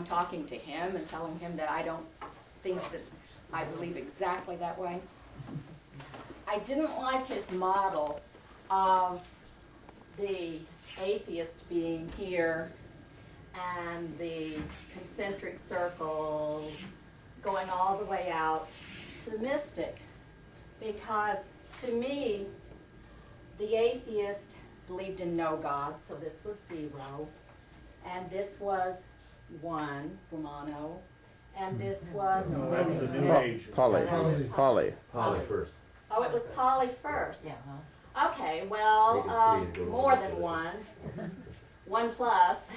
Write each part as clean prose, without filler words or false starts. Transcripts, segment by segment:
I'm talking to him and telling him that I don't think that I believe exactly that way. I didn't like his model of the atheist being here and the concentric circles going all the way out to the mystic, because to me the atheist believed in no God, so this was 0, and this was 1 for mono, and this was No, that's the New Age. Poly. Poly. Poly first. Oh, it was poly first. Yeah. Okay, well, Make it 3 and go more over than to the- 1, 1 plus,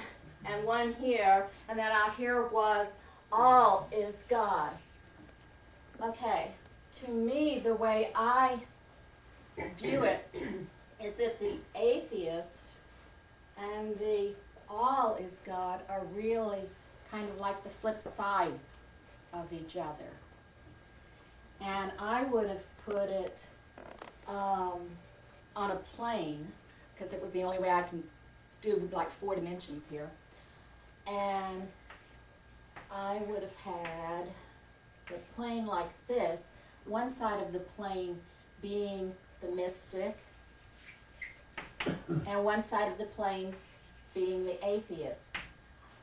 and 1 here, and then out here was all is God. Okay, to me, the way I view it is that the atheist and the all is God are really kind of like the flip side of each other. And I would have put it on a plane, because it was the only way I can do like 4 dimensions here. And I would have had the plane like this, one side of the plane being the mystic, and one side of the plane being the atheist.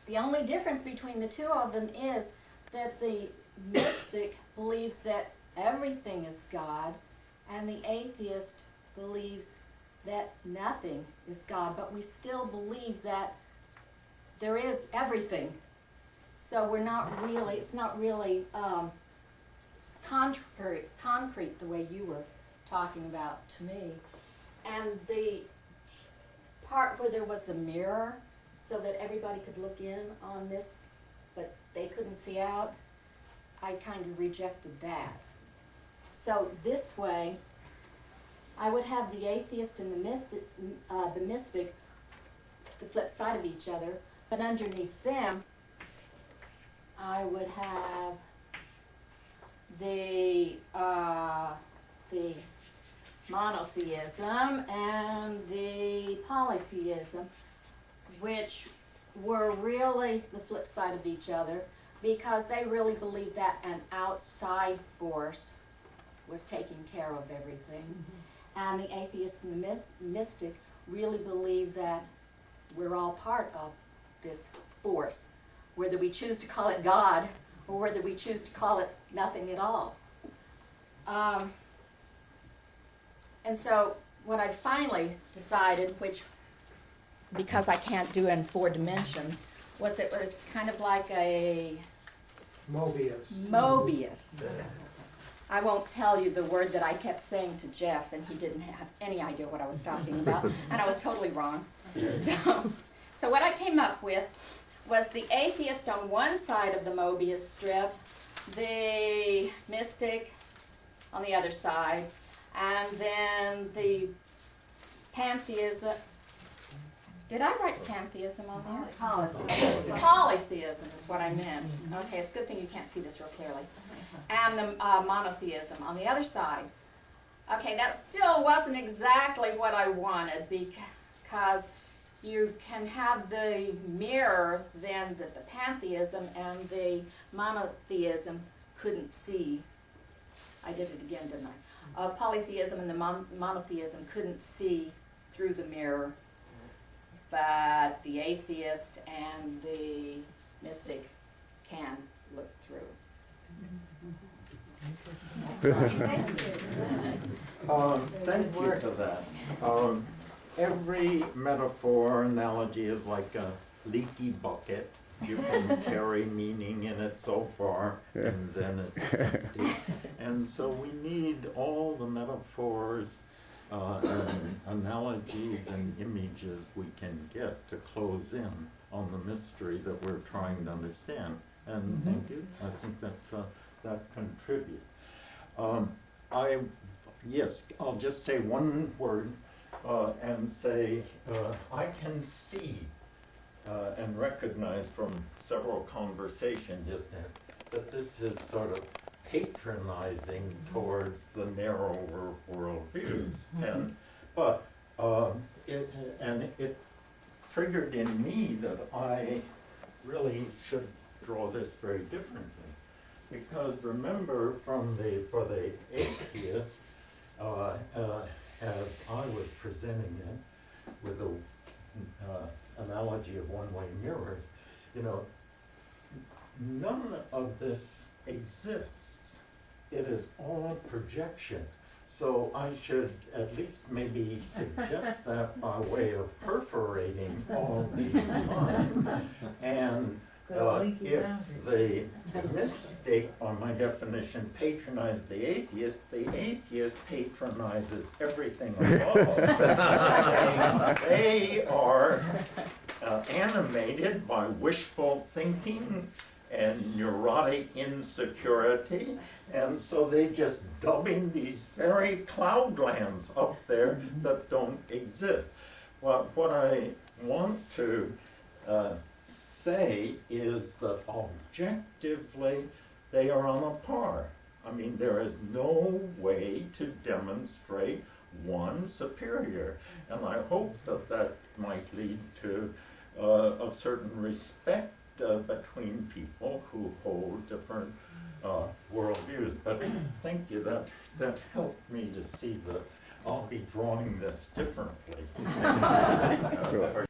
The only difference between the two of them is that the mystic believes that everything is God, and the atheist believes that nothing is God, but we still believe that there is everything. So we're not really, it's not really concrete the way you were talking about to me. And the part where there was a mirror so that everybody could look in on this, but they couldn't see out, I kind of rejected that. So this way, I would have the atheist and the mystic, the flip side of each other, but underneath them, I would have the monotheism and the polytheism, which were really the flip side of each other, because they really believed that an outside force was taking care of everything. And the atheist and the mystic really believe that we're all part of this force, whether we choose to call it God or whether we choose to call it nothing at all. And so what I finally decided, which, because I can't do it in 4 dimensions, was it was kind of like a Mobius. I won't tell you the word that I kept saying to Jeff, and he didn't have any idea what I was talking about, and I was totally wrong. So what I came up with was the atheist on one side of the Mobius strip, the mystic on the other side, and then the pantheism. Did I write pantheism on there? Polytheism is what I meant. Okay, it's a good thing you can't see this real clearly. And the monotheism on the other side. Okay, that still wasn't exactly what I wanted, because you can have the mirror then that the pantheism and the monotheism couldn't see. I did it again, didn't I? Polytheism and the monotheism couldn't see through the mirror, but the atheist and the mystic can look through. Thank you for that. Every metaphor, analogy is like a leaky bucket. You can carry meaning in it so far, and then it's empty. And so we need all the metaphors and analogies and images we can get to close in on the mystery that we're trying to understand. And thank you. I think that's that contributes. Yes, I'll just say one word and say I can see and recognize from several conversations just that this is sort of patronizing towards the narrower worldviews. But it triggered in me that I really should draw this very differently. Because remember, for the atheist, as I was presenting it with the analogy of one-way mirrors, you know, none of this exists. It is all projection. So I should at least maybe suggest that by way of perforating all these lines. And if the mystic, on my definition, patronizes the atheist patronizes everything above. And they are animated by wishful thinking and neurotic insecurity, and so they just dubbing these very cloudlands up there that don't exist. What I want to say is that objectively they are on a par. I mean, there is no way to demonstrate one superior, and I hope that that might lead to a certain respect between people who hold different worldviews. But thank you, that helped me to see that I'll be drawing this differently. Thank you.